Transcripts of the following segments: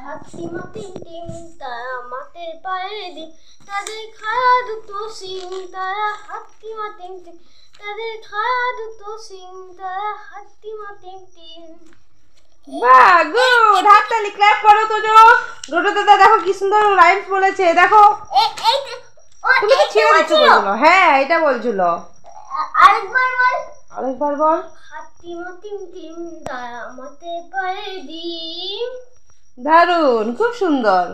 Hashima টিং টিং তারা মাথায় পায়ে দিন, তাদের খায়া দুটো সিং তারা হাতিমা টিং টিং, তাদের খায়া দুটো সিং তারা হাতিমা টিং টিং। বাহ, গুড, হাততালি ক্ল্যাপ করো তো। ডোডো দাদা দেখো কি সুন্দর রাইমস বলেছে, দেখো। তুমি তো ছেড়ে দিচ্ছ বলছিল। হ্যাঁ, এটা বলছিল। আরেকবার বল। হাতিমা টিং টিং তারা মাথায় পায়ে দিন। দারুণ, খুব সুন্দর।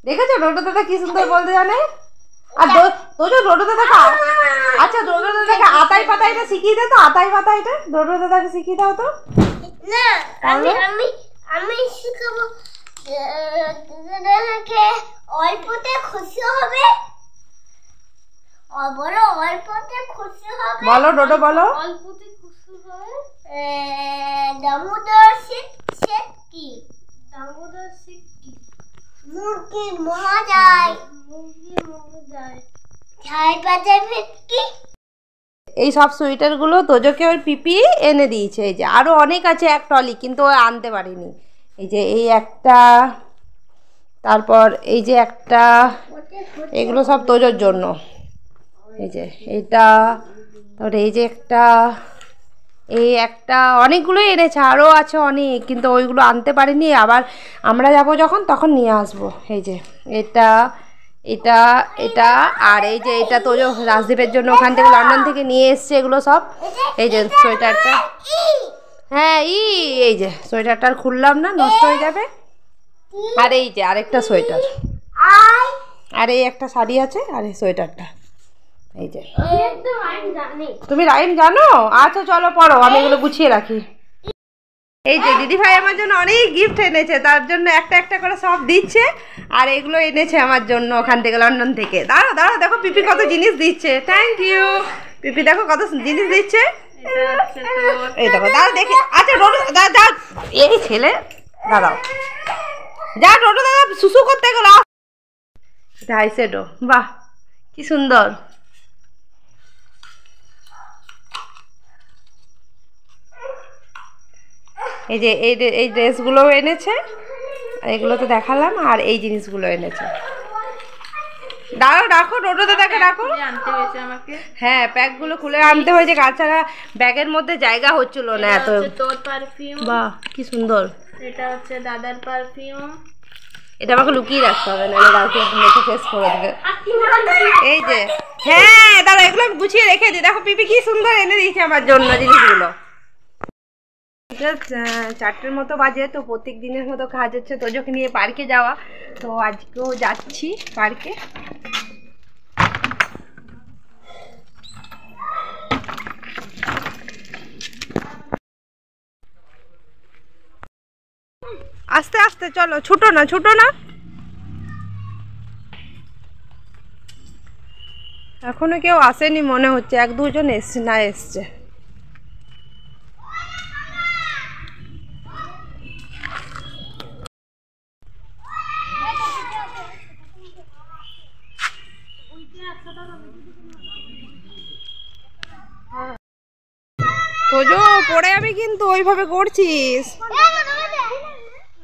দেখেছো ডোডো দাদা কি সুন্দর বলতে জানে। আর ডোডো দাদাকে, আচ্ছা ডোডো দাদাকে আতাই পাতাইটা শিখিয়ে দে তো। আতাই পাতাইটা ডোডো দাদাকে শিখিয়ে দাও তো। না, আমি শিখাবো। দাদাকে অল্পতে খুশি হবে, বলো অল্পতে খুশি হবে। বলো ডোডো বলো। অল্পতে খুশি হবে। দামোদর শীত কি? দামোদর শীত কি? মুরগি মহা যায়, মুরগি মহা যায়। ছাই পাতা কি? এই সব সোয়েটারগুলো তোজোকে ওর পিপি এনে দিয়েছে। এই যে আরও অনেক আছে এক ট্রলি, কিন্তু ও আনতে পারিনি। এই যে এই একটা, তারপর এই যে একটা, এগুলো সব তোজোর জন্য। এই যে এইটা, তারপরে এই যে একটা, এই একটা, অনেকগুলোই এনেছে, আরও আছে অনেক, কিন্তু ওইগুলো আনতে পারিনি। আবার আমরা যাব যখন তখন নিয়ে আসবো। এই যে এটা, এটা, এটা, আর এই যে এটা তো রাজদীপের জন্য ওখান থেকে লন্ডন থেকে নিয়ে এসছে এগুলো সব। এই যে সোয়েটারটা, হ্যাঁ এই যে সোয়েটারটা খুললাম না, নষ্ট হয়ে যাবে। আর এই যে আরেকটা সোয়েটার, আর এই একটা শাড়ি আছে, আর এই সোয়েটারটা। এই যে তুমি রাইম জানো? আচ্ছা চলো পড়ো, আমি এগুলো গুছিয়ে রাখি। এই যে দিদি ভাই আমার জন্য অনেক গিফট এনেছে, তার জন্য একটা একটা করে সব দিচ্ছে। আর এগুলো এনেছে আমার জন্য ওখান থেকে, লন্ডন থেকে। দাঁড়াও দাঁড়াও, দেখো পিপি কত জিনিস দিচ্ছে। থ্যাংক ইউ পিপি, দেখো কত জিনিস দিচ্ছে। এই দেখো, দাঁড়াও দেখে। আচ্ছা ডোডো দাদা, এই ছেলে দাঁড়াও, যা ডোডো দাদা সুসু করতে গেল। এটা আইশ্যাডো, বাহ কি সুন্দর। এই যে এই ড্রেসগুলোও এনেছে, এগুলো তো দেখালাম। আর এই জিনিসগুলো এনেছে। দাঁড়াও, রাখো ডোডো দাদাকে রাখো। আনতে হয়েছে আমাকে। হ্যাঁ, প্যাকগুলো খুলে আনতে হয়েছে, তাছাড়া ব্যাগের মধ্যে জায়গা হচ্ছিল না এত। তোর পারফিউম, বাহ কি সুন্দর। এটা হচ্ছে দাদার পারফিউম। এটা আমাকে লুকিয়ে রাখতে হবে, নাহলে রাখতে মেখে ফেস করে দেবে। এই যে, হ্যাঁ দাঁড়া, এগুলো আমি গুছিয়ে রেখে দিই। দেখো পিপি কি সুন্দর এনে দিয়েছে আমার জন্য জিনিসগুলো। 4টের মতো বাজে, তো প্রত্যেক দিনের মতো কাজ হচ্ছে তোজোকে নিয়ে পার্কে যাওয়া। তো আজকেও যাচ্ছি পার্কে। আস্তে আস্তে চলো, ছুটো না ছুটো না। এখনো কেউ আসেনি মনে হচ্ছে, 1-2 জন এসছে না এসছে। তোজো পড়ে যাবি কিন্তু, ওইভাবে করছিস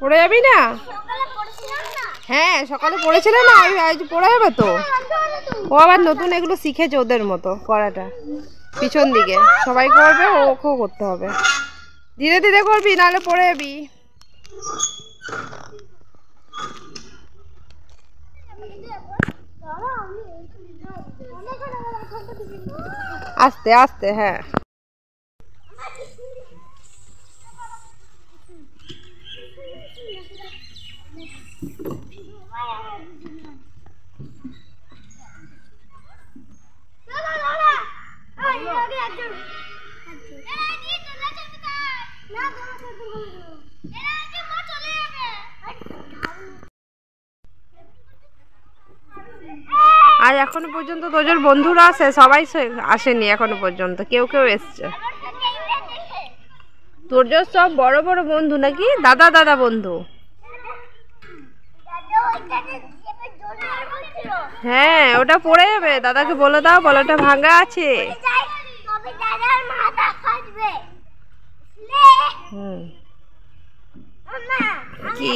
পড়ে যাবি না। হ্যাঁ সকালে পড়েছিল না, আজ পড়ে যাবে তো। ও আবার নতুন এগুলো শিখেছে ওদের মতো করাটা, পিছন দিকে সবাই করবে, ওকেও করতে হবে। ধীরে ধীরে করবি, নাহলে পড়ে যাবি। আস্তে আস্তে, হ্যাঁ আর এখনো পর্যন্ত তোজোর বন্ধুরা আছে, সবাই আসেনি এখনো পর্যন্ত, কেউ কেউ এসছে। তোজোর সব বড় বড় বন্ধু নাকি, দাদা দাদা বন্ধু। হ্যাঁ ওটা পড়ে যাবে, দাদাকে বলে দাও, বলাটা ভাঙা আছে। কি